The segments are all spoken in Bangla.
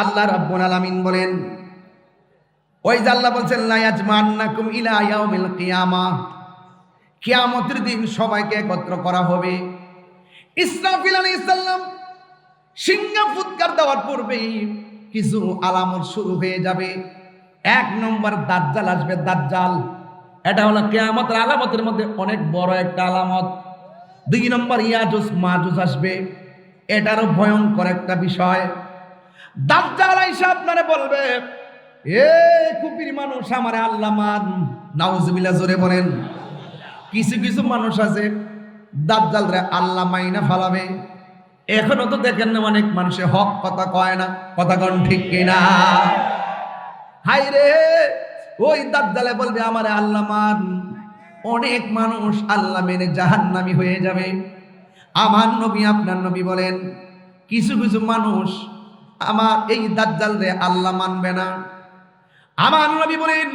আল্লাহ রাব্বুল আলামিন বলেন, ওই যে আল্লাহ বলছেন লা ইয়াজমান্নাকুম ইলা ইয়াউমিল কিয়ামাহ, কিয়ামতের দিন সবাইকে একত্র করা হবে। ইসরাফিল আলাইহিস সালাম সিংহা ফুৎকার দেওয়ার পূর্বেই কিছু আলামত শুরু হয়ে যাবে। এক নম্বর দাজ্জাল আসবে। দাজ্জাল এটা হলো কিয়ামতের আলামতের মধ্যে অনেক বড় একটা আলামত। দুই নম্বর ইয়াজুজ মাজুজ আসবে, এটারও ভয়ঙ্কর একটা বিষয়। দাজ্জাল আইসা আপনারে বলবে, এ কুপির মানুষ আমারে আল্লাহ মান। নাউজুবিল্লাহ, জোরে বলেন। কিছু কিছু মানুষ আছে দাজ্জাল রে আল্লাহ মাইনা ফালাবে। এখনো তো দেখেন না অনেক মানুষে হক কথা কয় না, কথা কোন ঠিক কিনা? হাই রে, ওই দাজ্জালে বলবে আমারে আল্লাহ মান। অনেক মানুষ আল্লাহ মেনে জাহান্নামী হয়ে যাবে। আমার নবী আপনার নবী বলেন, কিছু কিছু মানুষ আমার এই দাজ্জাল রে আল্লাহ মানবে না। আমার নবী বলেন,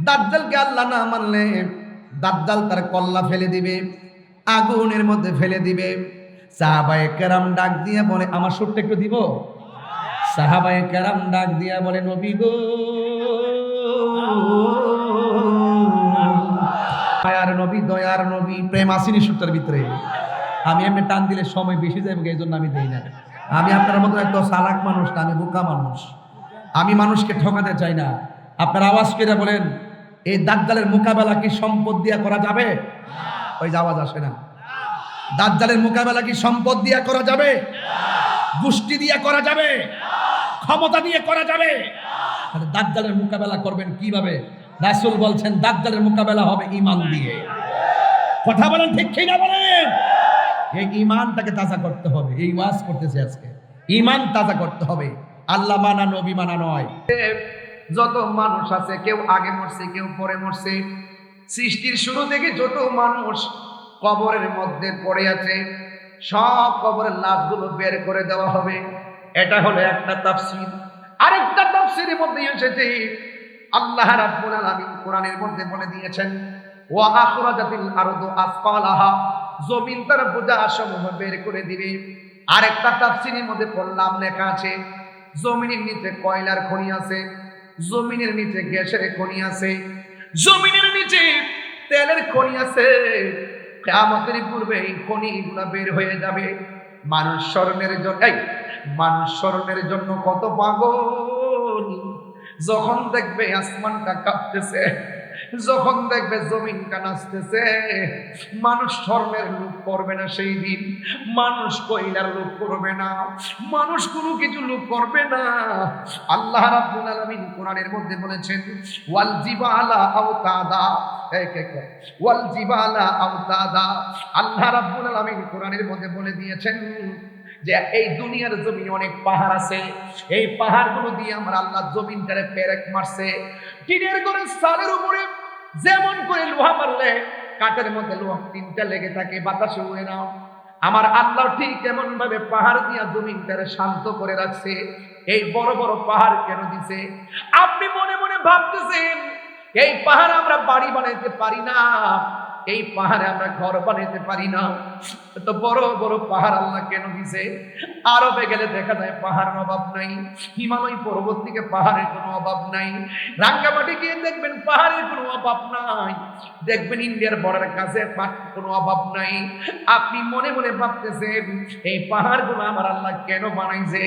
দাজ্জালকে আল্লাহ না মানলে দাজ্জাল তার কল্লা ফেলে দিবে, আগুনের মধ্যে ফেলে দিবে। সাহাবায়ে কেরাম ডাক দিয়ে বলে, আমার সুরটা একটু দিব। সাহাবায়ে কেরাম ডাক দিয়া বলে, নবী গো, দয়ার নবী, দয়ার নবী। প্রেম আসেনি সুরটার ভিতরে। আমি এমনি টান দিলে সময় বেশি যাবে, এই জন্য আমি দেই না। আমি আপনার মতো একদম চালাক মানুষ না, আমি বোকা মানুষ। আমি মানুষকে ঠকাতে চাই না। আপনার আওয়াজ করে বলেন, এই দাজ্জালের মোকাবেলা কি সম্পদ দিয়া করা যাবে? ওই যে আওয়াজ আসে না। দাজ্জালের মোকাবেলা কি সম্পদ দিয়া করা যাবে? গোষ্ঠী দিয়া করা যাবে? ক্ষমতা দিয়ে করা যাবে? তাহলে দাজ্জালের মোকাবেলা করবেন কিভাবে? রাসূল বলছেন দাজ্জালের মোকাবেলা হবে ঈমান দিয়ে। কথা বলেন ঠিক কি না বলেন? এই ঈমানটাকে তাজা করতে হবে। এই ওয়াজ করতেছে আজকে, ঈমান তাজা করতে হবে। আল্লাহ মানা, নবী মানা নয়। যত মানুষ আছে, কেউ আগে মরছে, কেউ পরে মরছে। সৃষ্টির শুরু থেকে যত মানুষ কবরের মধ্যে পড়ে আছে, সব কবরের লাশগুলো বের করে দেওয়া হবে। এটা হলো একটা তাফসীর। আরেকটা তাফসীরের মধ্যে এসেছে, আল্লাহ রাব্বুল আলামিন কোরআনের মধ্যে বলে দিয়েছেন, ওয়া আখরাজাতিল আরদু আসফালাহা, জমিন তার বোঝাসমূহ বের করে দিবে। আরেকটা তাফসীরের মধ্যে পড়লাম, লেখা আছে জমিনের নিচে কয়লার খনি আছে, জমিনের নিচে গ্যাসের খনি আছে, জমিনের নিচে তেলের খনি আছে। কিয়ামতের পূর্বে এই খনিগুলো বের হয়ে যাবে। মানুষ স্মরণের জন্য, মানুষ স্মরণের জন্য কত পাগল। যখন দেখবে আসমানটা কাঁপতেছে, যখন দেখবে জমিনটা নাচতেছে, মানুষ স্বর্ণের লোভ করবে না। সেই দিন মানুষ কয়লার লোভ করবে না, মানুষ কোনো কিছু লোভ করবে না। আল্লাহ রাব্বুল আলামিন কোরআনের মধ্যে বলেছেন, ওয়াল জিবালা আওতাদা, ওয়াল জিবালা আওতাদা। আল্লাহ রাব্বুল আলামিন কোরআনের মধ্যে বলে দিয়েছেন যে এই দুনিয়ার জমিন অনেক পাহাড় আছে, এই পাহাড়গুলো দিয়ে আমরা আল্লাহ জমিনটারে পেরেক মারছে। টিনের ঘরের ছাদের উপরে যেমন করে লোহা মারলে কাঠের মধ্যে লোহা তিনটা লেগে থাকে, বাতাসে উড়ে নাও, আমার আল্লাহ ঠিক এমন ভাবে পাহাড় দিয়া জমিনটারে শান্ত করে রাখছে। এই বড় বড় পাহাড় কেন দিছে? আপনি মনে মনে ভাবতেছেন এই পাহাড় আমরা বাড়ি বানাইতে পারি না, এই পাহাড়ে আমরা ঘর বানাইতে পারি না, তো বড় বড় পাহাড় আল্লাহ কেন দিছে? আরবে গেলে দেখা যায় পাহাড়ের অভাব নাই, হিমালয় পর্বত থেকে পাহাড়ের কোনো অভাব নাই, রাঙ্গামাটি গিয়ে দেখবেন পাহাড়ের কোনো অভাব নাই, দেখবেন ইন্ডিয়ার বর্ডারের কাছে কোনো অভাব নাই। আপনি মনে মনে ভাবতেছেন এই পাহাড়গুলো আমার আল্লাহ কেন বানাইছে?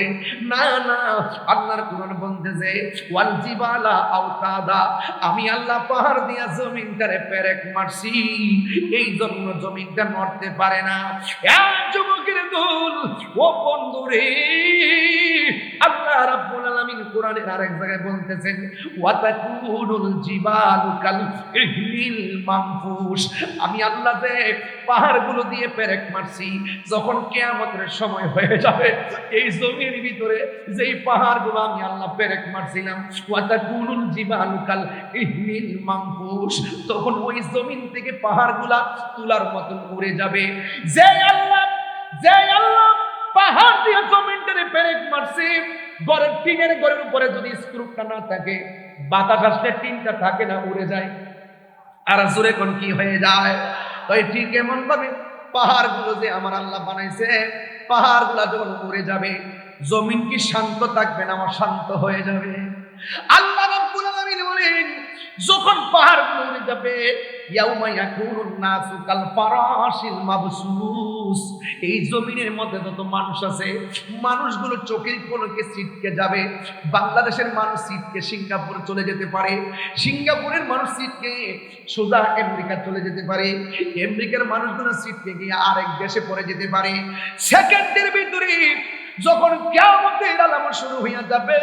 না না, আল্লাহর কোরআন বলতেছে ওয়াল জিবালা আওতাদা, আমি আল্লাহ পাহাড় দিয়া জমিনটারে পেরেক মারছি, এই জন্য জমিনটা নড়তে পারে না। এক যুবকের দল, ও বন্ধুরে, আল্লাহ রাব্বুল আলামিন কোরআনের আরেক জায়গায় বলতেছেন ওয়াতাকুনুল জিবালু কাল ইহলিল মানফুস, আমি আল্লাহ যে পাহাড়গুলো দিয়ে পেরেক মারছি, যখন কিয়ামতের সময় হয়ে যাবে এই জমির ভিতরে যেই পাহাড়গুলো আমি আল্লাহ পেরেক মারছিলাম, ওয়াতাকুনুল জিবালু কাল ইহলিল মানফুস, তখন ওই জমিন থেকে পাহাড়গুলা তুলার মতন উড়ে যাবে। যে আল্লাহ পাহাড় দিয়ে জমিনটারে পেরেক মারছে, ঘরের টিনের ঘরের উপরে যদি স্ক্রুপটা না থাকে, বাতাস আসলে টিনটা থাকে না, উড়ে যায়। আর জোরে কোন কি হয়ে যায়? তাই ঠিক এমন ভাবে পাহাড়গুলো যে আমার আল্লাহ বানাইছে, পাহাড়গুলা যখন উড়ে যাবে, জমিন কি শান্ত থাকবে না অশান্ত হয়ে যাবে? আল্লাহ রাব্বুল আলামিন বলেন যখন পাহাড় উড়ে যাবে, ইয়াউমা ইয়াকুনুন নাসু কাল ফারাশিল মাবসুস, এই জমিনের মধ্যে যত মানুষ আছে মানুষগুলো চোখের পলকে ছিটকে যাবে। বাংলাদেশের মানুষ ছিটকে সিঙ্গাপুর চলে যেতে পারে, সিঙ্গাপুরের মানুষ ছিটকে সোজা আমেরিকা চলে যেতে পারে, আমেরিকার মানুষগুলো ছিটকে গিয়ে আরেক দেশে পড়ে যেতে পারে। সেকেন্ডের ভিতরে যখন কিয়ামতের আলামত শুরু হয়ে যাবে,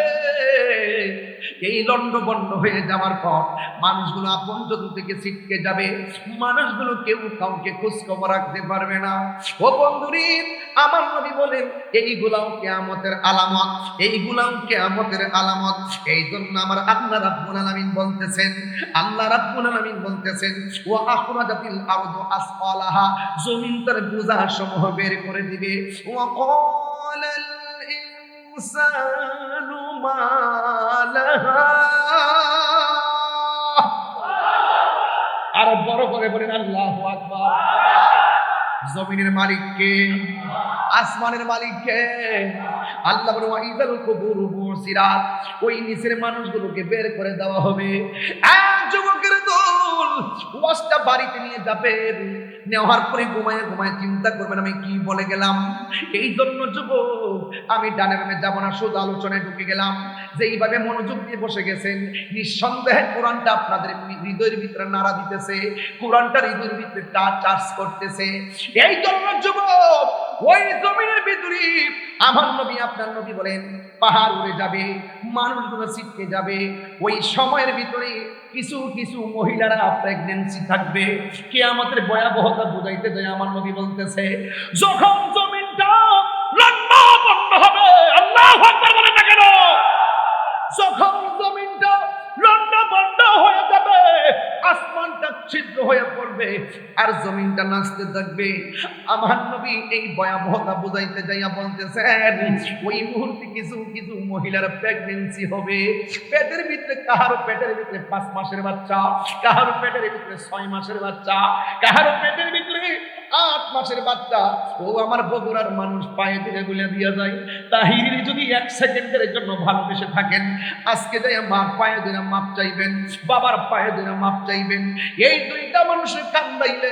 এই লন্ডভন্ড হয়ে যাওয়ার পর মানুষগুলো আপনজন থেকে ছিটকে যাবে, মানুষগুলো কেউ কাউকে খোঁজ খবর রাখতে পারবে না। ও বন্ধুরে, আমার নবী বলেন এইগুলাও কিয়ামতের আলামত, এইগুলাও কিয়ামতের আলামত। এই জন্য আমার আল্লাহ রাব্বুল আলামিন বলতেছেন, আল্লাহ রাব্বুল আলামিন বলতেছেন ওয়া আখরাজাতিল আরদু আসফালাহা, জমিন তার বোঝা সমূহ বের করে দিবে। ওয়া ক্বালাল ইনসানু মা লাহা, আর বড় করে বলেন আল্লাহু আকবার। জমিনের মালিক কে? আসমানের মালিক কে? আল্লাহ বলেন ওয়াইদাল কুবুরু বুসিরাত, ওই নিচের মানুষগুলোকে বের করে দেওয়া হবে। যুবকের দল ওয়াজটা বাড়িতে নিয়ে যাবেন, নেওয়ার পরে ঘুমায় ঘুমায় চিন্তা করবেন আমি কি বলে গেলাম। এই জন্য যুবক, আমি ডানে বামে যাব না, সোজা আলোচনায় ঢুকে গেলাম। যে এইভাবে মনোযোগ দিয়ে বসে গেছেন, নিঃসন্দেহে কোরআনটা আপনাদের হৃদয়ের ভিতরে নাড়া দিতেছে, কোরআনটা হৃদয়ের ভিতরে টাচ করতেছে। এই জন্য যুবক, ওই জমিনের ভিতরে আমার নবী আপনার নবী বলেন পাহাড় উড়ে যাবে, মানুষগুলো ছিটকে যাবে। ওই সময়ের ভিতরে কিছু কিছু মহিলারা প্রেগন্যান্সি থাকবে। কিয়ামতের ভয়াবহতা বুঝাইতে যায় আমার নবী বলতেছে যখন জমিনটা লন্ডভন্ড হবে, আল্লাহু আকবার বলেন না কেন, যখন জমিনটা লন্ডভন্ড হয়ে যাবে, আসমানটা ছিদ্র হয়ে পড়বে আর জমিনটা নাচতে থাকবে, আমার নবী এই ভয়াবহতা বুঝাইতে যাইয়া বলতেছেন ওই মুহূর্তে কিছু কিছু মহিলার প্রেগন্যান্সি হবে। পেটের ভিতরে, কাহারো পেটের ভিতরে 5 মাসের বাচ্চা, কাহারো পেটের ভিতরে 6 মাসের বাচ্চা, কাহারো পেটের ভিতরে 8 মাসের বাচ্চা। ও আমার বগুড়ার মানুষ পায়ে দিলে গুলে দিয়া যায়। তাহিরি যদি 1 সেকেন্ডের জন্য ভালোবেসে থাকেন, আজকে যাই মা পায়ে দিলে মাপ চাইবেন, বাবার পায়ে দিলে মাপ চাইবেন। এই দুইটা মানুষের কান্দাইলে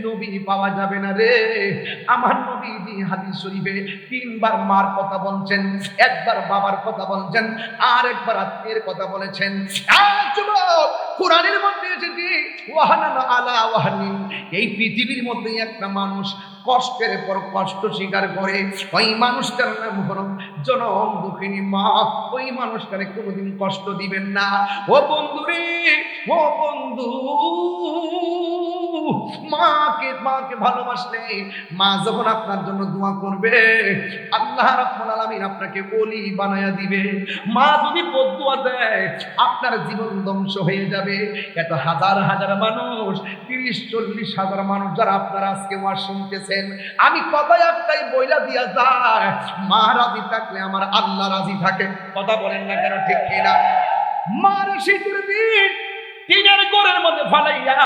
নবী পাওয়া যাবে না রে। আমার নবীজি হাদিস শরীফে 3 বার মার কথা বলছেন, 1 বার বাবার কথা বলছেন, আর 1 বার আত্মীয়ের কথা বলেছেন। যুবক, কোরআনের মধ্যে এসেছে ওয়াহানানা আলা ওয়াহানিন, এই পৃথিবীর মধ্যে একটা মানুষ কষ্টের পর কষ্ট স্বীকার করে, ওই মানুষটার নাম হলো জনম দুঃখিনী মা। ওই মানুষটারে কোনোদিন কষ্ট দিবেন না। ও বন্ধু রে, ও বন্ধু, মাকে ভালোবাসলে মা যখন আপনার জন্য দোয়া করবে, আল্লাহ রাব্বুল আলামিন আপনাকে ওলি বানায়া দিবে। মা যদি বদদুয়া দেয়, আপনার জীবন ধ্বংস হয়ে যাবে। এত হাজার হাজার মানুষ, 30-40 হাজার মানুষ যারা আপনারা আজকে ওয়াজ শুনতেছেন, আমি কথায় একটাই বইলা দিয়া যায়, মা রাজি থাকলে আমার আল্লাহ রাজি থাকে। কথা বলেন না কেন, ঠিক কিনা? মার শীতের দিন টিনের ঘরের মধ্যে ফালাইয়া,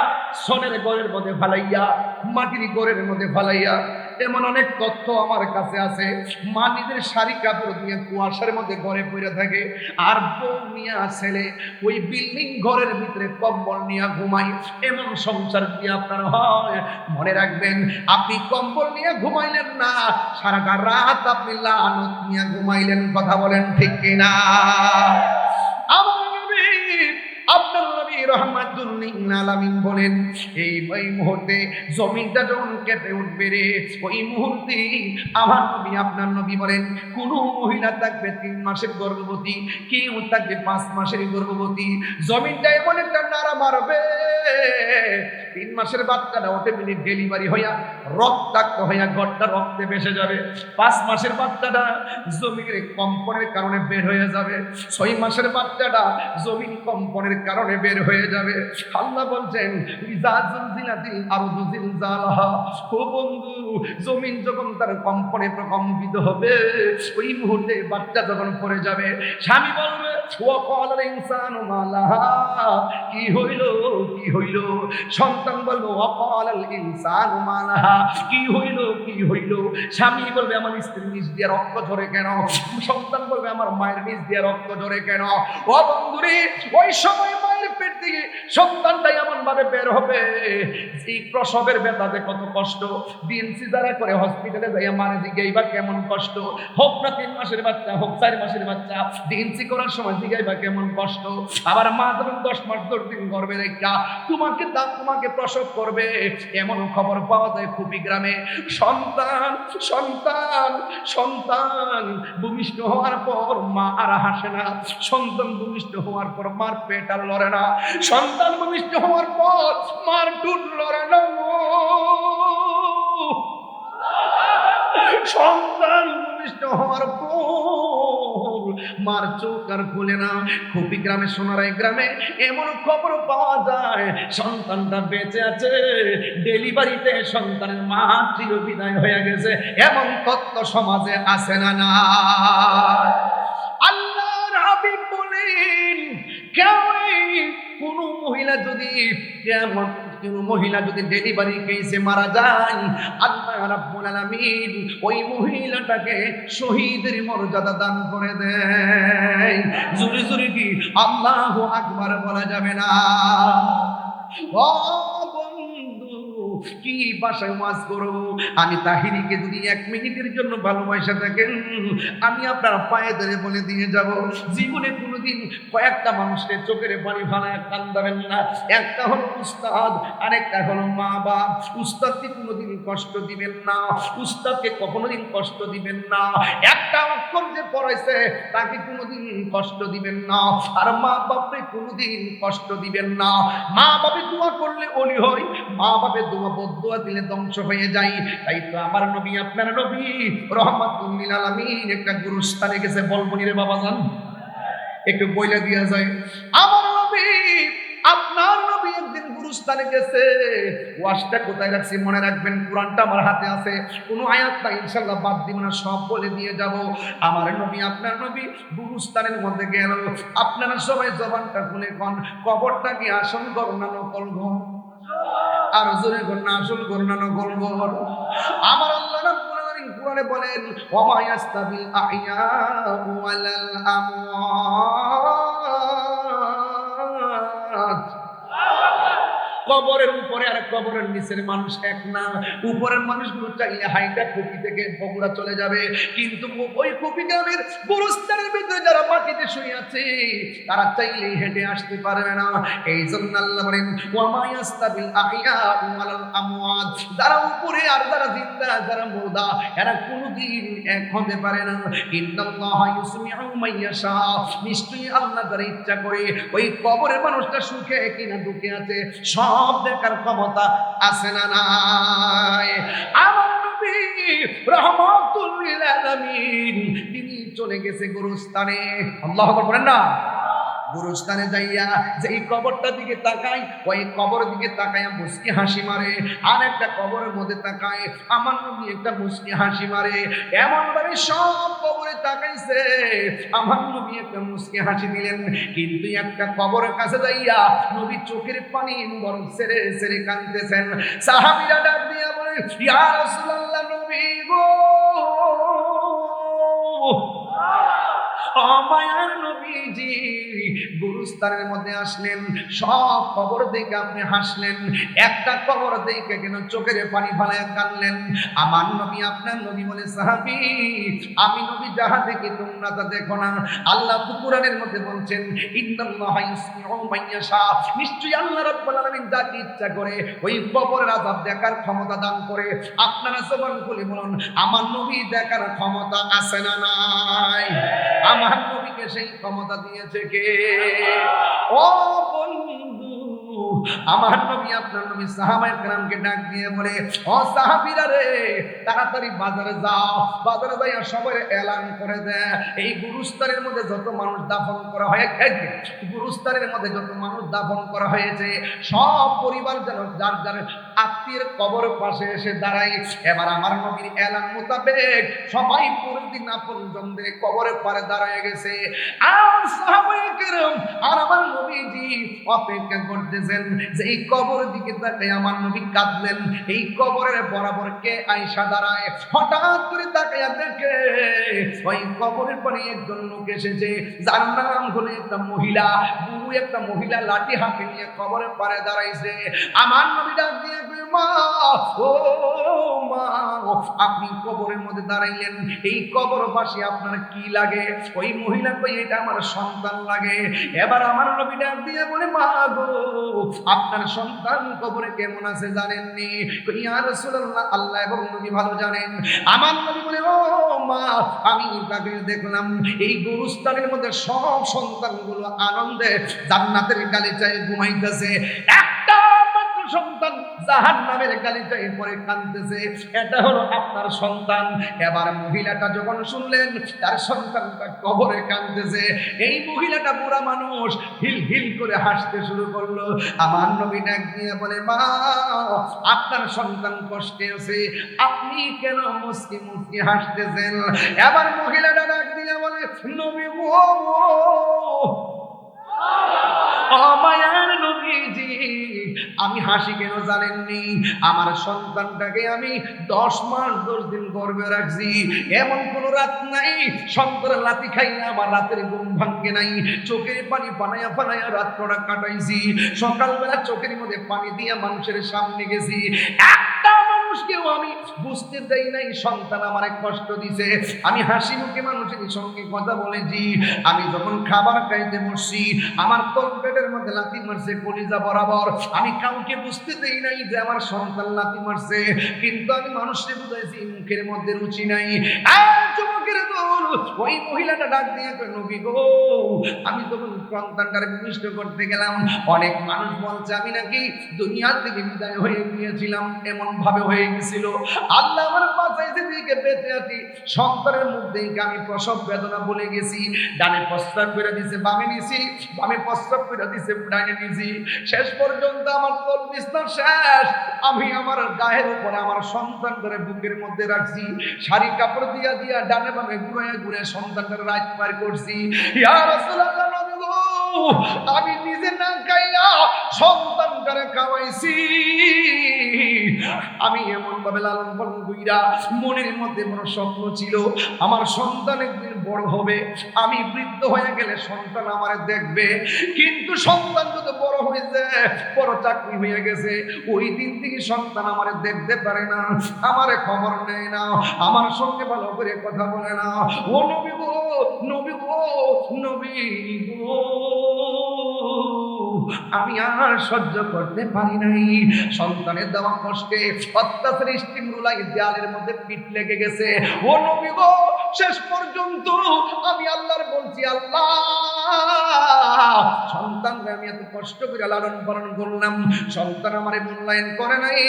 সোনের ঘরের মধ্যে ফালাইয়া, মাটির ঘরের মধ্যে ফালাইয়া, এমন অনেক তথ্য আমার কাছে আছে। মা নিজের শাড়ি কাপড় দিয়ে কুয়াশার মধ্যে ঘরে পড়ে থাকে, আর বউ নিয়ে ছেলে ওই বিল্ডিং ঘরের ভিতরে কম্বল নিয়ে ঘুমায়। এমন সংসার কি আপনার হয়? মনে রাখবেন, আপনি কম্বল নিয়ে ঘুমাইলেন না, সারাটা রাত আপনি লানত নিয়ে ঘুমাইলেন। কথা বলেন ঠিক কিনা? আমার নবী, আপনার নবী রাহমাতুল লিল আলামিন বলেন এই মুহূর্তে জমিনটা যখন কেঁপে উঠবে রে, ওই মুহূর্তে আমার নবী আপনার নবী বলেন কোন মহিলা থাকবে 3 মাসের গর্ভবতী, কেউ থাকবে 5 মাসের গর্ভবতী। জমিনটা এমন একটা নাড়া মারবে, 3 মাসের বাচ্চাটা অটোমেটিক ডেলিভারি হইয়া রক্তাক্ত হইয়া ঘরটা রক্তে ভেসে যাবে। 5 মাসের বাচ্চাটা জমিনের কম্পনের কারণে বের হয়ে যাবে। 6 মাসের বাচ্চাটা জমিন কম্পনের কারণে বের হয়ে যাবে। আল্লাহ বলছেন ইজা জুলজিলাতিল আরদু জিলজালাহা, ও বন্ধু, জমিন যখন তার কম্পনে প্রকম্পিত হবে, ওই মুহূর্তে বাচ্চা যখন পড়ে যাবে, স্বামী বলবে ওয়াকালাল ইনসানু মা লাহা, কি হইল কি হইল? সন্তান বলবে ওয়াকালাল ইনসানু মা লাহা, কি হইল কি হইল? স্বামী বলবে আমার স্ত্রীর নিচ দিয়ে রক্ত ঝরে কেন? সন্তান বলবে আমার মায়ের নিচ দিয়ে রক্ত ঝরে কেন? ও বন্ধুরে, ওই সময় মায়ের পেট থেকে সন্তানটাই এমন ভাবে বের হবে, এই প্রসবের ব্যথাতে কত কষ্ট। বিএনসি যারা করে হসপিটালে যাইয়া মারে জিগাইবা কেমন কষ্ট, হোক না 3 মাসের বাচ্চা হোক 4 মাসের বাচ্চা, বিএনসি করার সময় জিগাইবা কেমন কষ্ট। আবার মা যখন 10 মাস 10 দিন গর্ভে রেখা তোমাকে প্রসব করবে, এমন খবর পাওয়া যায় খুবই গ্রামে। সন্তান সন্তান সন্তান ভূমিষ্ঠ হওয়ার পর মা আর হাসে না, সন্তান ভূমিষ্ঠ হওয়ার পর মার পেট আর লড়ে না, সন্তান ভূমিষ্ঠ হওয়ার পর মার টুট লড়ে না, সন্তান ভূমিষ্ঠ হওয়ার পর মার চোখ আর খুলে না। খুবই গ্রামে, সোনারাই গ্রামে এমন খবর পাওয়া যায় সন্তানটা বেঁচে আছে, ডেলিভারিতে সন্তানের মা চিরবিদায় হয়ে গেছে, এমন তত্ত্ব সমাজে আছে না? না, আল্লাহর হাবিব বলেন, কোন মহিলা যদি ডেলিভারি কেসে মারা যায়, আল্লাহ রাব্বুল আলামিন ওই মহিলাটাকে শহীদের মর্যাদা দান করে দেয়। জোরে জোরে কি আল্লাহু আকবার বলা যাবে না? ও বন্ধু, কি ভাষায় ওয়াজ করব? আমি তাহিরিকে যদি 1 মিনিটের জন্য ভালোবাসা থাকেন, আমি আপনার পায়ে ধরে বলে দিয়ে যাব, জীবনে কোনোদিন কয়েকটা মানুষকে চোখের পানি ফালায় কান্দাবেন না। একটা হলো উস্তাদ, আরেকটা হলো মা বাপ। উস্তাদকে কোনোদিন কষ্ট দিবেন না, উস্তাদকে কখনোদিন কষ্ট দিবেন না। একটা অক্ষর যে পড়াইছে তাকে কোনোদিন কষ্ট দিবেন না, আর মা বাপকে কোনোদিন কষ্ট দিবেন না। মা বাপে দোয়া করলে ওলি হয়, মা বাপে দোয়া বদদোয়া দিলে ধ্বংস হয়ে যায়। তাই তো আমার নবী, আপনার নবী রাহমাতুল লিল আলামিন একটা গুরুস্থানে গেছে। বলবনি রে বাবাজান, একটু বইলে দিয়া যায়। আমার নবী, আপনার নবী একদিন গুরুস্থানে গেছে। ওয়াজটা কোথায় রাখছি মনে রাখবেন, কোরআনটা আমার হাতে আছে, কোনো আয়াত না ইনশাআল্লাহ বাদ দিব না, সব বলে দিয়ে যাব। আমার নবী, আপনার নবী গুরুস্থানের মধ্যে গেল। আপনারা সবাই জবানটা খুলে কোন, কবরটা কি আসল ঘর না নকল ঘর? আর জোরে ঘর না আসল ঘর না নকল ঘর? আমার আল্লাহ রাব্বুল আলামিন কোরআনে বলেন, ওয়া মা ইয়াস্তাবিল আহইয়া ওয়ালাল আমওয়াত। কবরের উপরে আর কবরের নিচের মানুষ এক না। উপরের মানুষগুলো চাইলে হাইটা কপি থেকে বগুড়া চলে যাবে, কিন্তু ওই কপি গ্রামের গুরুস্থানের ভিতরে যারা মাটিতে শুয়ে আছে তারা চাইলেই হেঁটে আসতে পারবে না। এই জন্য আল্লাহ বলেন, ওয়া মা ইয়াস্তাবিল আহইয়া ওয়ালাল আমওয়াত। যারা উপরে আর যারা জিন্দা, যারা মুর্দা, এরা কোনোদিন এক হতে পারে না। ইন্নাল্লাহা ইউসমিউ মান ইয়াশা। নিশ্চয়ই আল্লাহ যারা ইচ্ছা করে ওই কবরের মানুষটা সুখে কিনা দুঃখে আছে সব দেখার ক্ষমতা আছে না নাই? আমার নবী রাহমাতুল লিল আলামিন তিনি চলে গেছে গুরুস্থানে। আল্লাহু আকবার বলেন না? গুরুস্থানে যাইয়া যেই কবরটার দিকে তাকায়, ওই কবরের দিকে তাকায় মুস্কি হাসি মারে। আর একটা কবরের মধ্যে তাকায়, আমার নবী একটা মুস্কি হাসি মারে। এমন ভাবে সব কবরে তাকাইছে, আমার নবী একটা মুস্কি হাসি দিলেন। কিন্তু একটা কবরের কাছে যাইয়া নবী চোখের পানি বরং ছেড়ে ছেড়ে কাঁদতেছেন। সাহাবীরা ডাক দিয়া বলে, ইয়া রাসূলুল্লাহ, নবী গো, মায়ার নবীজি গুরুস্থানের মধ্যে আসলেন, সব কবর দেখে আপনি হাসলেন, একটা কবর দেখে কেন চোখের পানি ফালায় কাঁদলেন? আমার নবী, আপনার নবী বলে, সাহাবী, আমি নবী যাহা দেখি তোমরা তা দেখো না। আল্লাহ কুরআনের মধ্যে বলছেন, ইন্নাল্লাহা ইউসমিউ মান ইয়াশা। নিশ্চয়ই আল্লাহ রাব্বুল আলামিন যাকে ইচ্ছা করে ওই কবরের আযাব দেখার ক্ষমতা দান করে। আপনারা জবান খুলে বলুন, আমার নবী দেখার ক্ষমতা আছে না নাই? আমার নবীকে সেই ক্ষমতা দিয়েছে কে? ও বন্ধু, আমার নবী, আপনার নবী সাহাবায়ে কেরামকে ডাক দিয়ে বলে, ও সাহাবীরা রে, তাড়াতাড়ি বাজারে যাও, বাজারে যাইয়া সবাই এলান করে দেয়, এই গুরুস্থানের মধ্যে যত মানুষ দাফন করা হয়েছে, গুরুস্থানের মধ্যে যত মানুষ দাফন করা হয়েছে, সব পরিবার যেন যার যার আত্মীয়ের কবর পাশে এসে দাঁড়াই। এবার আমার নবীর এলান মোতাবেক সবাই প্রতিদিন আপনজনদের কবরের পারে দাঁড়ায় গেছে। আর সাহাবায়ে কেরাম আর আমার নবীজি অপেক্ষা করতেছেন যে এই কবর দিকে তাকায় আমার নবী কাঁদলেন। এই কবরের বরাবর কে আয়েশা দাঁড়ায়, হঠাৎ করে তাকায়া দেখে ওই কবরের পারে একজন লোক এসেছে, যার নাম হলো একটা মহিলা, বুড়ো একটা মহিলা লাঠি হাতে নিয়ে কবরের পারে দাঁড়াইছে। আমার নবী ডাক দিয়ে কই, মা, ও মা, আপনি কবরের মধ্যে দাঁড়াইলেন, এই কবরবাসী আপনার কি লাগে? ওই মহিলা কই, এটা আমার সন্তান লাগে। এবার আমার নবী ডাক দিয়ে বলে, মা গো, আপনার সন্তান কবরে কেমন আছে জানেননি? কই, ইয়া রাসূলুল্লাহ, আল্লাহ এবং নবী ভালো জানেন। আমার নবী বলে, ও মা, আমি তাকে দেখলাম এই গোরস্থানের মধ্যে সব সন্তানগুলো আনন্দে জান্নাতের গালিচায় ঘুমাইতেছে, একটা মাত্র সন্তান জাহান্নামের গালিচায় পড়ে কাঁদতেছে। এটা হলো আপনার সন্তান। এবার মহিলাটা যখন শুনলেন তার সন্তানটা কবরে কাঁদতেছে, এই মহিলাটা বুড়া মানুষ হিল হিল করে হাসতে শুরু করলো। আমার নবী ডাক দিয়ে বলে, মা, আপনার সন্তান কষ্টে আছে, আপনি কেন মুস্কি মুস্কি হাসতেছেন? এবার মহিলাটা ডাক দিয়ে বলে, নবী গো, মায়ার নবীজি, আমি হাসি কেন জানেননি? আমার সন্তানটাকে আমি 10 মাস 10 দিন গর্ভে রাখছি, এমন কোন রাত নাই সন্তানের লাথি খাই না আমার রাতের ঘুম ভাঙ্গে নাই। চোখের পানি পানায়া পানায়া রাত পড়া কাটাইছি, সকালবেলা চোখের মধ্যে পানি দিয়ে মানুষের সামনে গেছি, একটা মানুষকেও আমি বুঝতে দেই নাই সন্তান আমারে কষ্ট দিছে। আমি হাসি মুখে মানুষের সঙ্গে কথা বলেছি। আমি যখন খাবার খাইতে বসছি আমার তলপেটের মধ্যে লাথি মারছে কলিজা বরাবর, আমি কাউকে বুঝতে দেই নাই যে আমার সন্তান লাথি মারছে, কিন্তু আমি মানুষকে বুঝাইছি মুখের মধ্যে রুচি নাই। আর যুবকের দল ওই মহিলাটা ডাক দিয়ে কই, নবী গো, আমি যখন সন্তানটারে ভূমিষ্ঠ করতে গেলাম অনেক মানুষ বলছে আমি নাকি দুনিয়া থেকে বিদায় হয়ে গিয়েছিলাম, এমন ভাবে হয়ে গেছিল। আল্লাহ আমার বাঁচাইছে দিকে বেঁচে আছি, সন্তানের মধ্যে আমি প্রসব বেদনা বলে গেছি, ডানে প্রস্রাব করে দিছে বামে নিছি, বামে প্রস্রাব করে দিছে ডানে নিছি, শেষ পর্যন্ত আমার তল বিছনা শেষ। আমি আমার গায়ের উপরে আমার সন্তান ধরে বুকের মধ্যে রাখছি, শাড়ি কাপড় দিয়া দিয়া ডানে বামে ঘুরে ঘুরে সন্তানটার রাত পার করছি। ইয়া রাসূলুল্লাহ, নবী গো, আমি নিজে না খাইয়া সন্তানটারে খাওয়াইছি। আমি এমন ভাবে লালন পালন কইরা মনের মধ্যে বড় স্বপ্ন ছিল আমার সন্তান একদিন বড় হবে, আমি বৃদ্ধ হয়ে গেলে সন্তান আমারে দেখবে, কিন্তু সন্তান যদি বড় হয়েছে, বড় চাকরি হয়ে গেছে, ওই দিন থেকে সন্তান আমারে দেখতে পারে না, আমারে খবর নেয় না, আমার সঙ্গে ভালো করে কথা বলে না। ও নবী গো, নবী গো, নবী গো, আমি আর সহ্য করতে পারি নাই। সন্তানের দেওয়া কষ্টে অত্যাচার স্টিমরুলাই দেয়ালের মধ্যে পিঠ লেগে গেছে। ও নবী গো, শেষ পর্যন্ত আমি আল্লাহর বলছি, আল্লাহ, সন্তানকে আমি এত কষ্ট করে লালন পালন করলাম, সন্তান আমারে মূল্যায়ন করে নাই,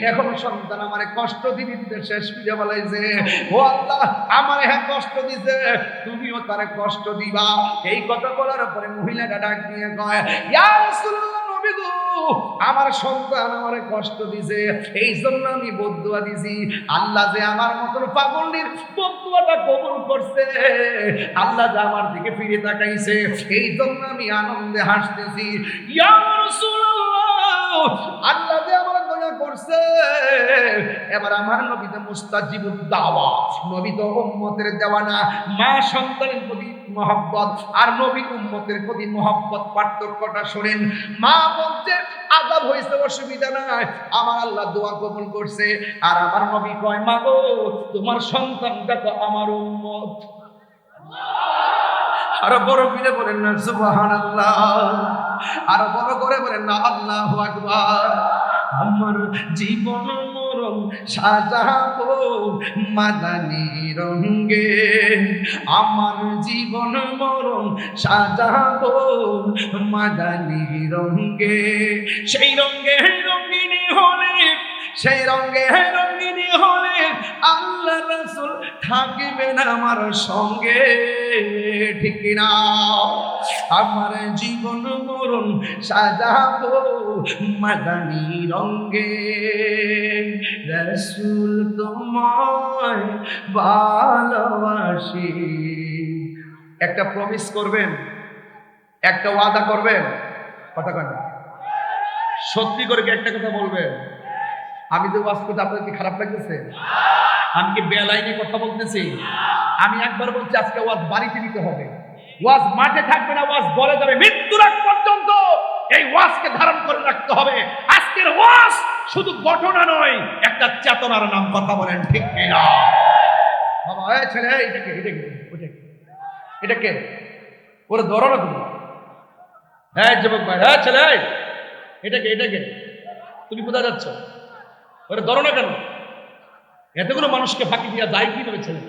এখন সন্তান আমারে কষ্ট দিতে দিতে শেষ করে ফেলাইছে। ও আল্লাহ, আমারে হ্যাঁ কষ্ট দিছে, তুমিও তারে কষ্ট দিবা। এই কথা বলার পরে মহিলাটা ডাক দিয়ে কয়, ইয়া রাসূলুল্লাহ, নবী গো, আমার সন্তান আমারে কষ্ট দিছে, এই জন্য আমি বদদুয়া দিছি, আল্লাহ যে আমার মতন পাগলের বদদুয়াটা কবুল করছে, আল্লাহ যে আমার দিকে ফিরে তাকাইছে, এই জন্য আমি আনন্দে হাসতেছি। ইয়া রাসূলুল্লাহ, আল্লাহ যে আমার দয়া করছে। এবার আমার নবী তো মুস্তাজিবুদ দাওয়া, নবী তো উম্মতের দেওয়ানা, মা সন্তানের প্রতি মহব্বত আর নবী উম্মতের প্রতি মহব্বত পার্থক্যটা শোনেন। মা বলছে আযাব হইছে, অসুবিধা নাই, আমার আল্লাহ দোয়া কবুল করছে, আর আমার নবী কয়, মা গো, তোমার সন্তানটা তো আমার উম্মত। আরো বড় করে বলেন না সুবহানাল্লাহ, আরো বড় করে বলেন না আল্লাহু আকবার। আমার জীবন মরণ সাজাবো মাদানী রঙে, আমার জীবন মরণ সাজাবো মাদানী রঙে, সেই রঙে রঙিনী হলে সেই রঙে রঙিনী হলে আল্লাহ রাসূল থাকিবেন আমার সঙ্গে, ঠিক না? আমার জীবন মরণ সাজাবো মাদানী রঙে, রাসূল তোমায় ভালোবাসি। একটা প্রমিস করবেন, একটা ওয়াদা করবেন, কথা কন না, সত্যি করে কি একটা কথা বলবেন? আমি যে ওয়াজ করতে আপনাদের কি খারাপ লাগতেছে? আমি কি বেলাইনে কথা বলতেছি? আমি একবার বলছি আজকে ওয়াজ বাড়িতে দিতে হবে, ওয়াজ মাঠে থাকবে না, ওয়াজ বলে যাবে মৃত্যুর আগ পর্যন্ত। এই ওয়াজকে ধারণ করে রাখতে হবে। আজকের ওয়াজ শুধু ঘটনা নয়, একটা চেতনার নাম, কথা বলেন ঠিক কিনা? বাবা এই ছেলে, এটাকে এটাকে ওরে ধরো না তুমি। হ্যাঁ যুবক ভাই, হ্যাঁ ছেলে, এটাকে তুমি কোথায় যাচ্ছ? ওরে ধরো না কেন? এতগুলো মানুষকে ফাঁকি দিয়া যায় কিভাবে ছেলে?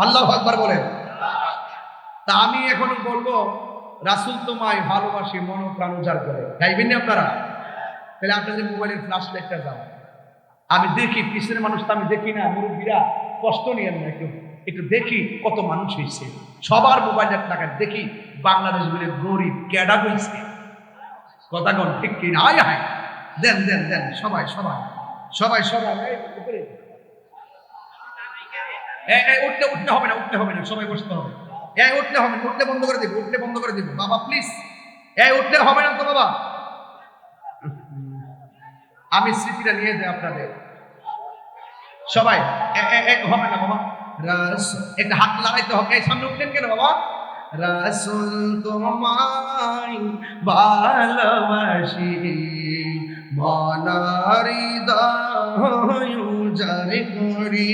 আল্লাহু আকবার বলেন। তা আমি এখন বলবো, রাসূল তোমায় ভালোবাসি মন প্রাণ উজাড় করে, গাইবেন না আপনারা? তাহলে আপনাদের মোবাইলের ফ্ল্যাশ লাইটটা যাও। আমি দেখি পিছনের মানুষ তো আমি দেখি না, মুরব্বীরা কষ্ট নিয়েন না, একটু দেখি কত মানুষ হয়েছে। সবার মোবাইলের টাকা দেখি বাংলাদেশ বলে গরিব ক্যাডা হয়েছে, কথা কোন ঠিক কিনা? আয় হায়, দেন দেন দেন, সবাই সবাই সবাই সবাই উঠতে উঠতে হবে না, উঠতে হবে না, সবাই বসতে হবে। উঠলে হবে না, উঠলে বন্ধ করে দিব, উঠলে বন্ধ করে দিব বাবা প্লিজ। উঠলে হবে না তো বাবা, আমি স্মৃতিটা নিয়ে যাই আপনাদের। সবাই হবে না বাবা, একটা হাত লাগাইতে হবে। সামনে উঠলেন কেন বাবা? রাসূল তোমায় ভালোবাসি মনার হৃদয় উজাড় করি,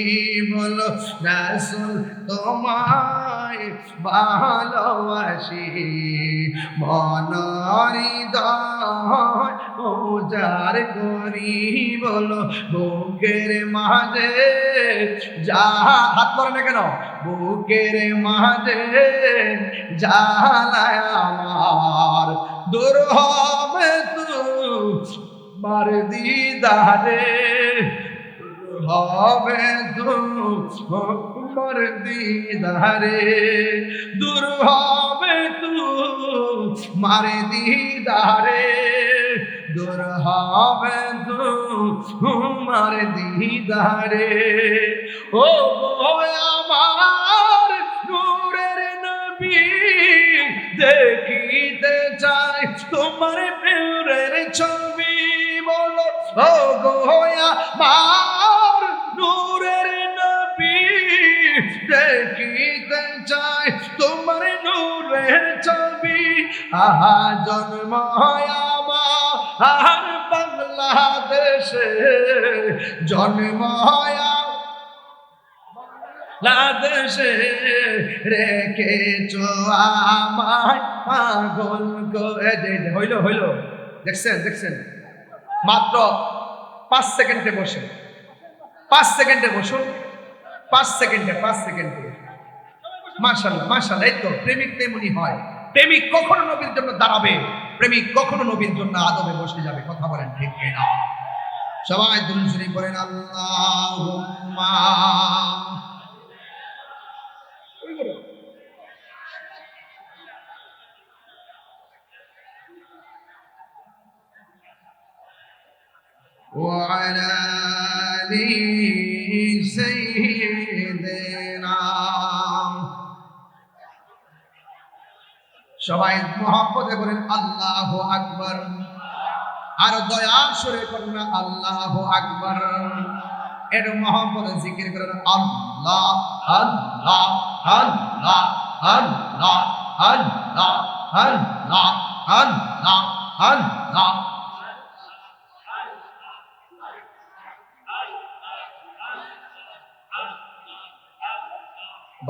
বলো রাসূল তোমায় ভালোবাসি মনার হৃদয় উজাড় করি, বলো বুকের মাঝে যা, হাত পরে না কেন? বুকের মাঝে জ্বালায় আমার, দূর হবে তোমার দিদারে, হবে তোমার দিদারে, দূর হবে তোমার দিদারে, দূর হবে তোমার দিদারে। ও আমার নূরের নবী, দেখিতে চাই তোমার প্রেমের ছবি, বলো ও গোয়া আমার নূরের নবী, দেখিতে চাই তোমার নূরের ছবি। আহা জন্ম আমার বাংলাদেশে, জন্ম বাংলাদেশে, রেখেছ আমায় পাগল করে। হইল হইল, দেখছেন দেখছেন, মাত্র 5 সেকেন্ডে বসে, 5 সেকেন্ডে বসুন, 5 সেকেন্ডে, 5 সেকেন্ডে। মাশাআল্লাহ মাশাআল্লাহ, এই তো প্রেমিক তেমনি হয়। প্রেমিক কখনো নবীর জন্য দাঁড়াবে, প্রেমিক কখনো নবীর জন্য আদবে বসে যাবে, কথা বলেন ঠিক কিনা? সবাই দুরূদ শরীফ পড়েন, আল্লাহুম্মা ওয়া আলা আলি সাইয়্যিদিনা। সবাই মুহাব্বতে বলেন আল্লাহু আকবার, আর দয়া সরে করেন না আল্লাহু আকবার। এর মুহাব্বতে জিকির করেন আল্লাহ আল্লাহ আল্লাহ আল্লাহ আল্লাহ আল্লাহ আল্লাহ আল্লাহ।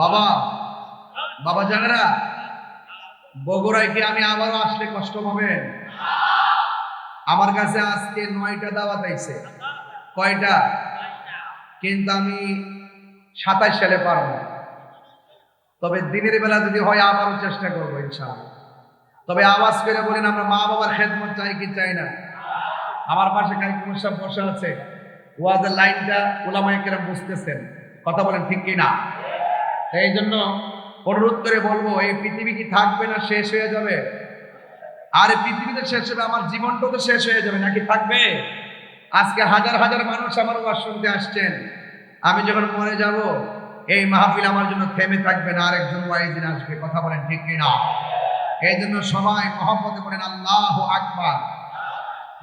বাবা বাবা জানেরা, বগুড়ায় কি আমি আবারও আসলে কষ্ট পাবেন? আমার কাছে আজকে 9টা দাওয়াত আইছে। কয়টা? কিন্তু আমি 27 সালে পারবো, তবে দিনের বেলা যদি হয় আবারও চেষ্টা করবো ইনশাআল্লাহ। তবে আওয়াজ করে বলেন, আমরা মা বাবার খেদমত চাই কি চাই না? আমার পাশে কাইকুমুর সাহেব বসে আছে, ওয়াজের লাইনটা ওলামায়ে কেরাম বুঝতেছেন, কথা বলেন ঠিক কি না? এই জন্য অনুরোধ করে বলবো, এই পৃথিবী কি থাকবে না শেষ হয়ে যাবে? আর এই পৃথিবীতে শেষ হবে, আমার জীবনটা তো শেষ হয়ে যাবে, নাকি থাকবে? আজকে হাজার হাজার মানুষ আমার ওয়াজ শুনতে আসছেন, আমি যখন মরে যাব এই মাহফিল আমার জন্য থেমে থাকবে না, আরেকজন ওয়াইজিন আসবে, কথা বলেন ঠিক কি না? এই জন্য সবাই মহব্বতে বলেন আল্লাহু আকবার,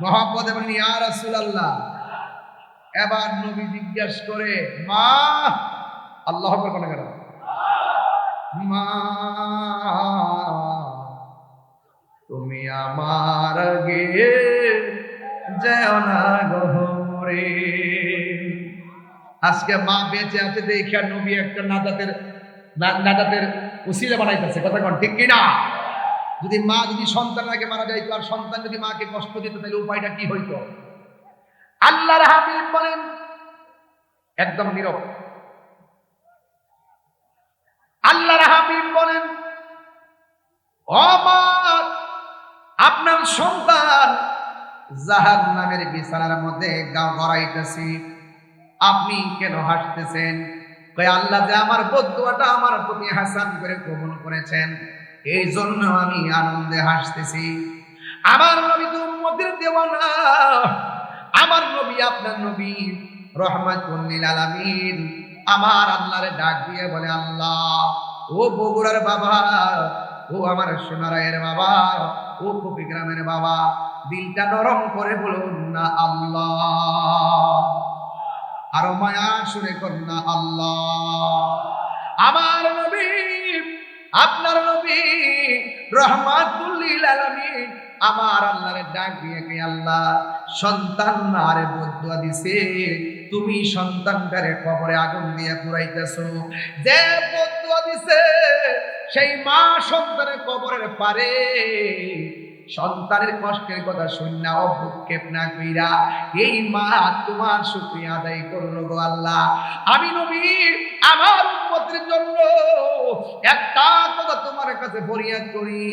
মহব্বতে বলেন ইয়া রাসূলুল্লাহ। এবার নবী জিজ্ঞেস করে, মা, আল্লাহ আকবার বলে গেল, মা তুমি আমার আগে যেও না গহরে। আজকে মা বেঁচে আছে দেখে নবী একটা নাজাতের উসিলা বানাইতেছে, কথা কোন ঠিক কি না? যদি মা যদি সন্তান আগে মারা যাইতো আর সন্তান যদি মাকে কষ্ট দিত, তাহলে উপায়টা কি হইতো? আল্লাহর হাবিব বলেন, একদম নীরব, আল্লাহর হাবিব বলেন, ও মা, আপনার সন্তান জাহান্নামের বিছানার মধ্যে গড়াইতেছি, আপনি কেন হাসতেছেন? কয়, আল্লাহ যে আমার বদদুয়াটা আমার প্রতি হাসান করে কবুল করেছেন, এই জন্য আমি আনন্দে হাসতেছি। আমার নবী তো উম্মতের দেওয়ানা, আমার নবী আপনার নবী রহমাতুল লিল আলামিন। আমার আল্লাহরে ডাক দিয়ে বলে, আল্লাহ, ও বগুড়ার বাবা, ও আমার সোনারায়ের বাবা, ও কপিগ্রামের বাবা, দিলটা নরম করে বলুন না আল্লাহ, আরো মায়া সুরে কন্যা আল্লাহ। আমার নবী আপনার নবী রহমাতুল লিল আলামিন আমার আল্লাহরে ডাক দিয়ে কে, আল্লাহ, সন্তান আরে বদদুয়া দিছে, তুমি সন্তানটারে কবরে আগুন দিয়ে পুরাইতেছো। যে বদদুয়া দিছে সেই মা সন্তানের কবরের পারে সন্তানের কষ্টের কথা শুননা অভ্রুক্ষেপ না কইরা এই মা তোমার শুকরিয়া আদায় করলো গো আল্লাহ। আমি নবী আমার উম্মতের জন্য একটা কথা তোমার কাছে ফরিয়াদ করি,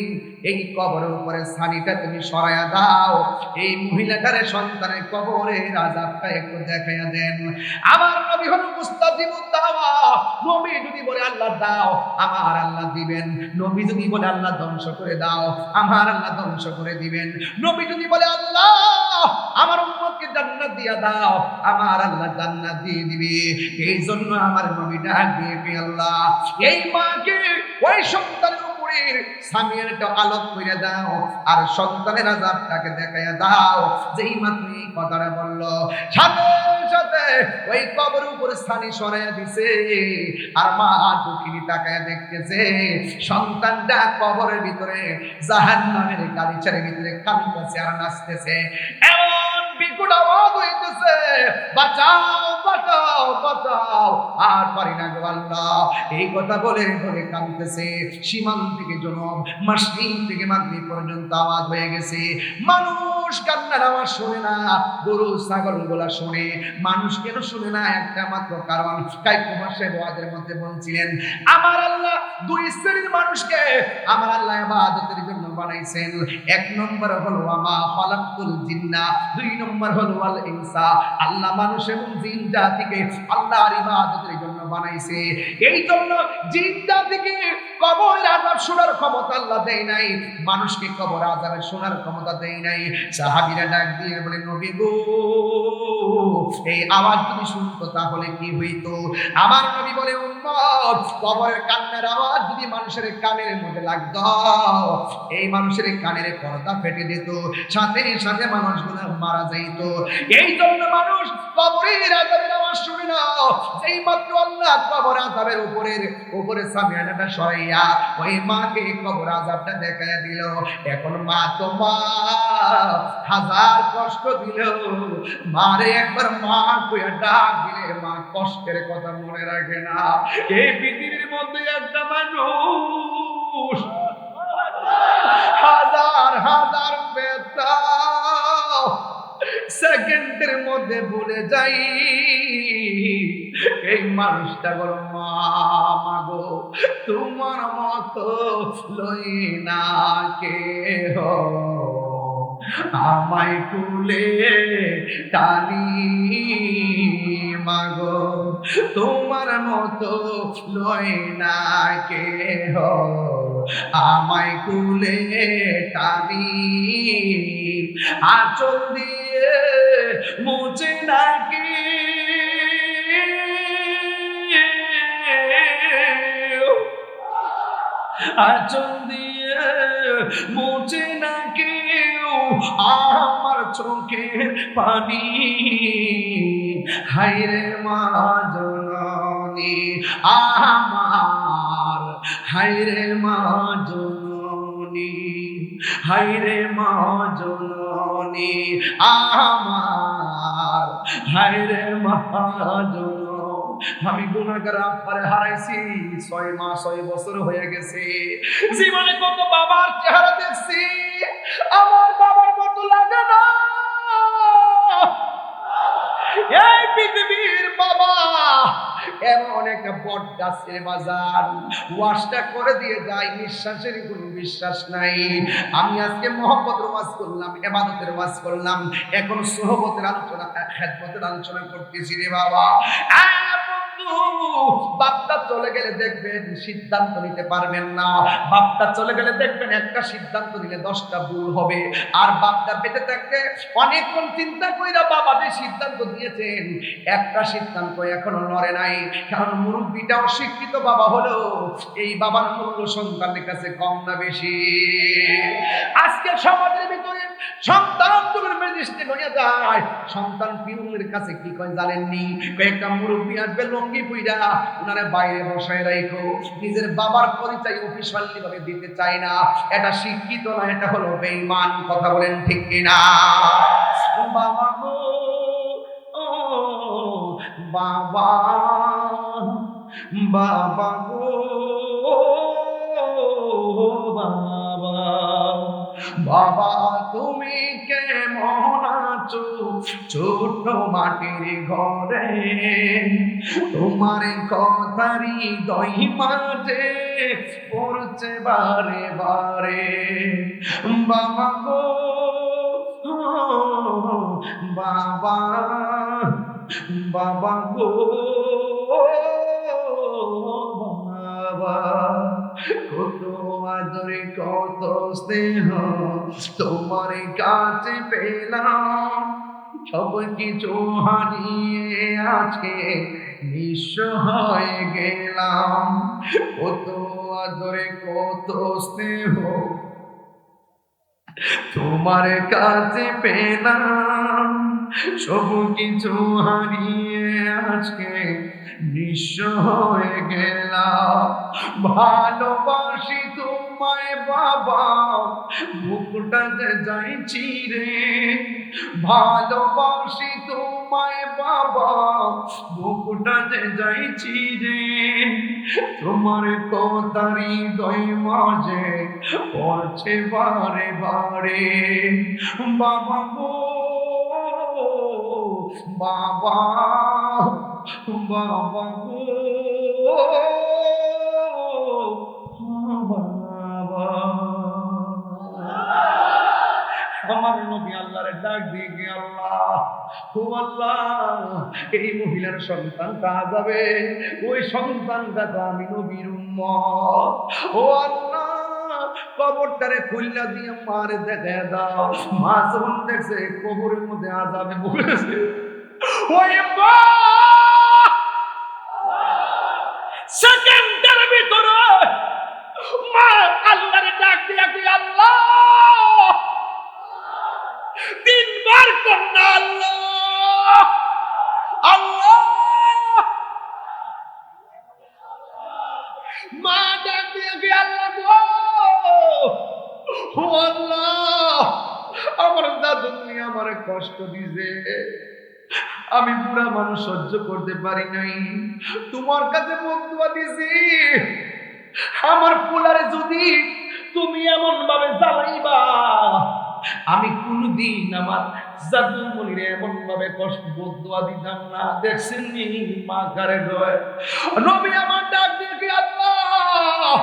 এই কবরের উপরে ছানিটা তুমি সরাইয়া দাও, এই মহিলাটারে সন্তানের কবরের আযাবটা একটু দেখাইয়া দেন। আমার নবী হলো মুস্তাজিবুদ দাওয়া, নবী যদি বলে আল্লাহ দাও, আমার আল্লাহ দিবেন। নবী যদি বলে আল্লাহ ধ্বংস করে দাও, আমার আল্লাহ ধ্বংস করে দিবেন। নবী যদি বলে আল্লাহ আমার উম্মতকে জান্নাত দিয়া দাও, আমার আল্লাহ জান্নাত দিয়ে দিবে। এই জন্য আমার নবী ডাক দিয়ে কে, আল্লাহ, এই মাকে ওই সন্তানের উপরে সামিয়ানটা আলোক করে দাও, আর সন্তানের আযাবটাকে দেখাইয়া দাও। যেই মাত্র এই কথাটা বলল, সাথে সাথে ওই কবরের উপরে ছানি সরাইয়া দিছে, আর মা দুঃখিনী তাকায়া দেখতেছে সন্তানটা কবরের ভিতরে জাহান্নামের গালিচার ভিতরে কাঁদতেছে আর নাচতেছে। এমন বিকট আওয়াজ হইতেছে, বাঁচাও বাঁচাও বাঁচাও, আর পারি না গো আল্লাহ। এই কথা বলে বলে কাঁদতেছে। সীমান্ত থেকে জনম, মাসরিক থেকে মাগরিব পর্যন্ত আওয়াজ হয়ে গেছে। মানুষ কান্নার আওয়াজ শোনে না, গরু ছাগল গুলা শোনে, মানুষ কেন শুনে না? একটা মাত্র কারণ, কাইকুমার সাহেব ওয়াজের মধ্যে বলছিলেন, আমার আল্লাহ দুই শ্রেণীর মানুষকে আমার আল্লাহ ইবাদতের জন্য বানাইছেন। এক নম্বর হলো ওয়ামা খালাকতুল জিন্না, দুই নম্বর হলো ওয়াল ইনসা। আল্লাহ মানুষ এবং জিন জাতিকে আল্লাহর ইবাদতের জন্য বানাইছে। এই জন্য জিন জাতিকে কবর আযাব শোনার ক্ষমতা আল্লাহ দেয় নাই, মানুষকে কবর আযাবের শোনার ক্ষমতা দেয় নাই। সাহাবীরা ডাক দিয়ে বলে, নবী গো, এই আওয়াজ যদি শুনতো তাহলে কি হইতো? আমার নবী বলে, উম্মত, কবরের কান্নার আওয়াজ যদি মানুষের কানের মধ্যে লাগতো, এই মানুষের কানের পর্দা ফেটে দিত, সাথে সাথে মানুষগুলো মারা যাইত। এই জন্য মানুষ কবরের আযাবের আওয়াজ শুনে না। এই মাত্র আল্লাহ কবর আযাবের উপরে সামিয়ানাটা সরাইয়া ওই মাকে কবর আযাবটা দেখাইয়া দিল। এখন মা তো মা, হাজার কষ্ট দিল, মারে একবার মা কইয়া ডাক দিলে মা কষ্টের কথা মনে রাখে না। এই পৃথিবীর মধ্যে একটা মানুষ হাজার হাজার ব্যথা সেকেন্ডের মধ্যে ভুলে যাই। এই মানুষটা বলো, মা মাগো, তোমার মতো লই না কে আমায় কুলে টানি মাগো, তোমার মতো লয় না কেহ, আমায় কুলে টানি আঁচল দিয়ে মুছে নাকি আঁচল দিয়ে মুছে না কেউ আমার চোখের পানি। হায়রে মা জননী আমার, হায়রে মা জননী, হায়রে মা জননী আমার, হায়রে মা জননী। আমি গুনাহগার আব্বারে হারাইছি, 6 মাস 6 বছর হয়ে গেছে। জীবনে কত বাবার চেহারা দেখছি, আমার বাবার মতো লাগে না। এই পৃথিবীর বাবা এমন একটা বট গাছের বাজার, ওয়াশটা করে দিয়ে যায়, নিঃশ্বাসের কোনো বিশ্বাস নাই। আমি আজকে মহব্বতের ওয়াজ করলাম, ইবাদতের ওয়াজ করলাম, এখন সোহবতের আলোচনা, খেদমতের আলোচনা করতেছি রে বাবা। বাপটা চলে গেলে দেখবেন সিদ্ধান্ত নিতে পারবেন না, বাপটা চলে গেলে দেখবেন একটা সিদ্ধান্ত নিলে 10টা ভুল হবে। আর বাপটা বেঁচে থাকতে অনেকক্ষণ চিন্তা কইরা বাবা যে সিদ্ধান্ত দিয়েছেন, একটা সিদ্ধান্ত এখনো নড়ে নাই। কারণ মুরব্বীটাও শিক্ষিত বাবা হলো, এই বাবার মূল্য সন্তানের কাছে কম না বেশি? আজকে সমাজের ভিতরে সন্তান যখন ম্যাজিস্ট্রেট হয়ে যায়, সন্তান পিউনের কাছে কি কয় জানেননি? কয়েকটা মুরব্বী আসবে লঙ্গি পুইরা, উনারে বাইরে বসায় রাখো। নিজের বাবার পরিচয় অফিসিয়ালি ভাবে দিতে চায় না। এটা শিক্ষিত না, এটা হলো বেঈমান। কথা বলেন ঠিক কিনা? বাবা গো, ও বাবা, বাবা গো বাবা, বাবা তুমি কেমন আছো ছোট মাটির ঘরে? তোমার কথারি দই মাঝে পড়ছে বারে বারে। বাবা গো বাবা, বাবা গো বাবা, কত আদরে কত স্নেহ তোমার কাছে পেলাম, সব কিছু হারিয়ে আজকে নিঃস্ব হয়ে গেলাম। কত আদরে কত স্নেহ তোমার কাছে পেলাম, সব কিছু হারিয়ে আজকে নিঃস্ব হয়ে গেলাম। ভালোবাসি তোমায় বাবা, বুকটা যে যাইছি রে। ভালোবাসি তোমায় বাবা, বুকটা যে যাইছি রে। তোমার কথারি দই মাঝে পড়ছে বারে বারে। বাবা গো বাবা, বাবা গো বাবা। আমার নবী আল্লাহরে ডাক দিয়ে গিয়ে, আল্লাহ ও আল্লাহ, এই মহিলার সন্তানটা যাবে, ওই সন্তানটা তো আমি নবীর উম্মত। ও আল্লাহ, কবরটারে খুললা দিয়ে মারে দেখে দাও। মা যখন দেখছে কবরের মধ্যে আযাবে বলেছে, ওই মা সেকেন্ডের ভিতরে মা আল্লাহরে ডাক দিয়া কি, আল্লাহ 3 বার কন্যা, আল্লাহ আল্লাহ। মা ডাক দিয়া কি, আল্লাহ গো ও আল্লাহ, আমার দাদু আমার কষ্ট দিছে, আমি বুড়া মানুষ সহ্য করতে পারি নাই, তোমার কাছে বদুয়া দিছি, আমার পোলারে যদি তুমি এমন ভাবে জ্বালাইবা, আমি কোনদিন আমার জাদু মনিরে এমন ভাবে কষ্ট বদুয়া দিতাম না। দেখছেন নি মা কারে গয়। নবী আমার ডাক দিয়ে কি, আল্লাহ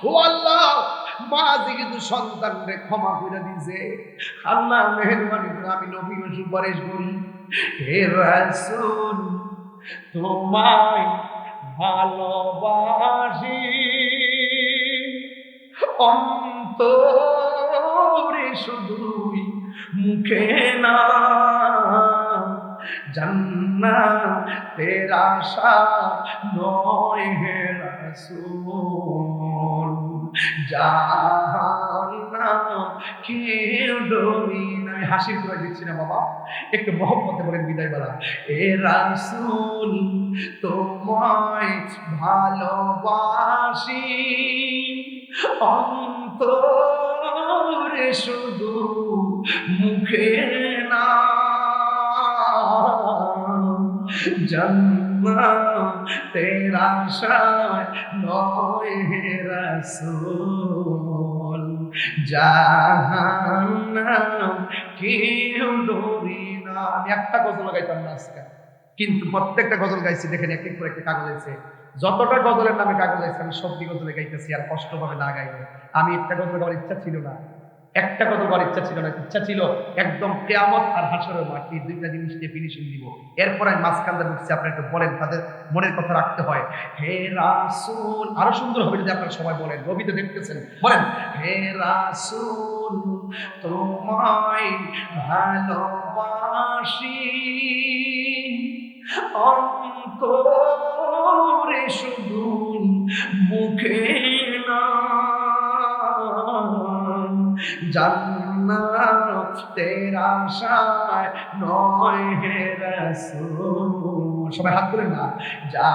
ও আল্লাহ, মা যেহেতু সন্তানরে ক্ষমা করে দিছে, আল্লাহ মেহেরবানি করে আমি নবীর সুপারিশ করি, হে রাসূল তোমায় ভালোবাসি, অন্তরে শুধুই, মুখে না, জান্নাতের আশা নয় হে রাসূল, জাহান্নাম কেউ ডরি না। আমি হাসির করে দিচ্ছি না বাবা, একটু মহব্বতে বলেন বিদায় বেলা, এ রাসূল তোমায় ভালোবাসি, অন্তরে শুধু, মুখে না, জান্নাতের আশায় নয় হে রাসূল, জাহান্নাম কেউ ডরি না। আমি একটা গজল গাইতাম না আজকে, কিন্তু প্রত্যেকটা গজল গাইছি দেখেন এক এক করে একটা কাগজ আছে। যতটা গজলের নামে কাগজ আছে আমি সবটি গজলে গাইতেছি, আর কষ্ট পাবে না গাইলে। আমি একটা গজল গাওয়ার ইচ্ছা ছিল না, একটা গজল গাওয়ার ইচ্ছা ছিল না, ইচ্ছা ছিল একদম কিয়ামত আর হাসরের মাঠ, এই দুইটা জিনিস দিয়ে ফিনিশিং দিব। এরপর আমি মাঝখানটা ঢুকছি, আপনারা একটু বলেন, তাদের মনের কথা রাখতে হয়। হে রাসূল, আরো সুন্দর হবে যদি আপনারা সবাই বলেন, রবি তো দেখতেছেন, বলেন হে রাসূল তোমায় ভালোবাসি, অন্তরে শুধু, মুখে না, জান্নাতের আশায় নয় হে রাসূল। সবাই হাত তুলেন না, যা